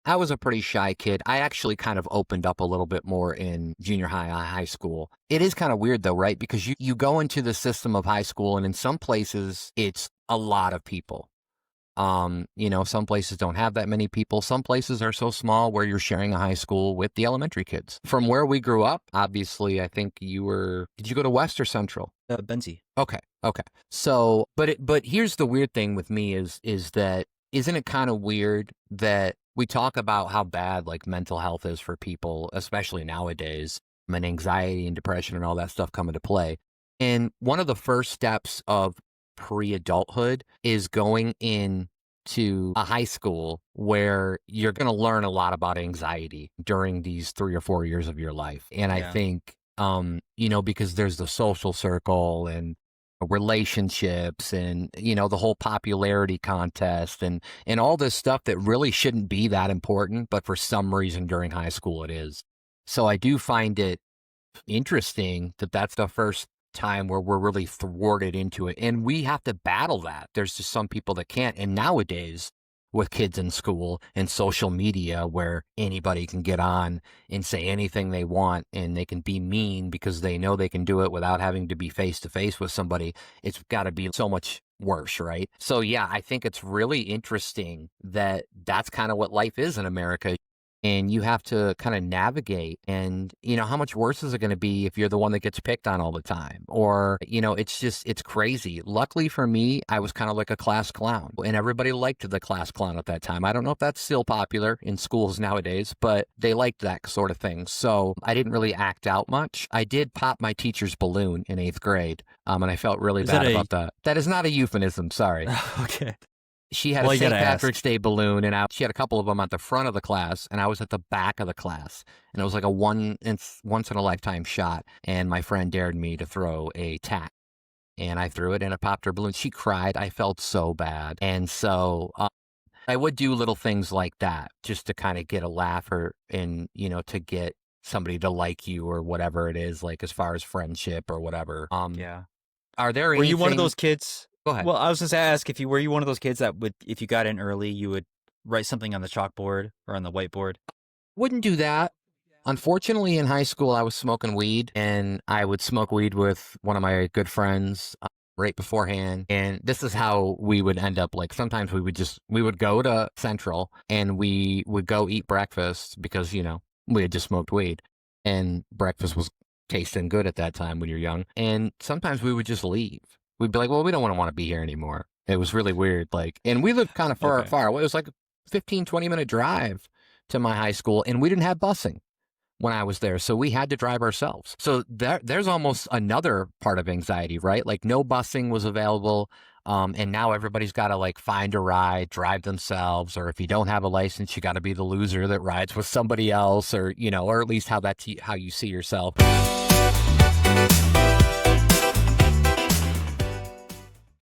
I was a pretty shy kid. I actually kind of opened up a little bit more in junior high, high school. It is kind of weird though, right? Because you go into the system of high school and in some places it's a lot of people. Some places don't have that many people. Some places are so small where you're sharing a high school with the elementary kids. From where we grew up, obviously, I think did you go to West or Central? Benzie. Okay. Okay. So, but here's the weird thing with me is that isn't it kind of weird that we talk about how bad like mental health is for people, especially nowadays, and anxiety and depression and all that stuff come into play. And one of the first steps of pre-adulthood is going into a high school where you're going to learn a lot about anxiety during these 3 or 4 years of your life. And I Yeah. think, because there's the social circle and relationships and, the whole popularity contest and all this stuff that really shouldn't be that important, but for some reason during high school it is. So I do find it interesting that that's the first time where we're really thwarted into it. And we have to battle that. There's just some people that can't. And nowadays, with kids in school and social media, where anybody can get on and say anything they want and they can be mean because they know they can do it without having to be face to face with somebody, it's got to be so much worse, right? So, yeah, I think it's really interesting that that's kind of what life is in America. And you have to kind of navigate and, how much worse is it going to be if you're the one that gets picked on all the time? Or, it's crazy. Luckily for me, I was kind of like a class clown and everybody liked the class clown at that time. I don't know if that's still popular in schools nowadays, but they liked that sort of thing. So I didn't really act out much. I did pop my teacher's balloon in 8th grade. And I felt really bad about that. That is not a euphemism. Sorry. Okay. She had Well, a you St. gotta ask. Patrick's Day balloon, and she had a couple of them at the front of the class, and I was at the back of the class. And it was like a once-in-a-lifetime shot, and my friend dared me to throw a tack. And I threw it, and it popped her balloon. She cried. I felt so bad. And so I would do little things like that just to kind of get a laugh to get somebody to like you or whatever it is, like as far as friendship or whatever. Yeah. Are there Were you one of anything? those kids? Go ahead. Well, I was just ask if you were you one of those kids that would, if you got in early, you would write something on the chalkboard or on the whiteboard? Wouldn't do that. Unfortunately, in high school, I was smoking weed, and I would smoke weed with one of my good friends right beforehand. And this is how we would end up. Like sometimes we would go to Central and we would go eat breakfast because we had just smoked weed, and breakfast was tasting good at that time when you're young. And sometimes we would just leave. We'd be like, well, we don't want to be here anymore. It was really weird. And we lived kind of far Okay. away. It was like a 15, 20-minute drive to my high school, and we didn't have busing when I was there. So we had to drive ourselves. So there's almost another part of anxiety, right? Like no busing was available. And now everybody's got to find a ride, drive themselves, or if you don't have a license, you got to be the loser that rides with somebody else, or at least how you see yourself.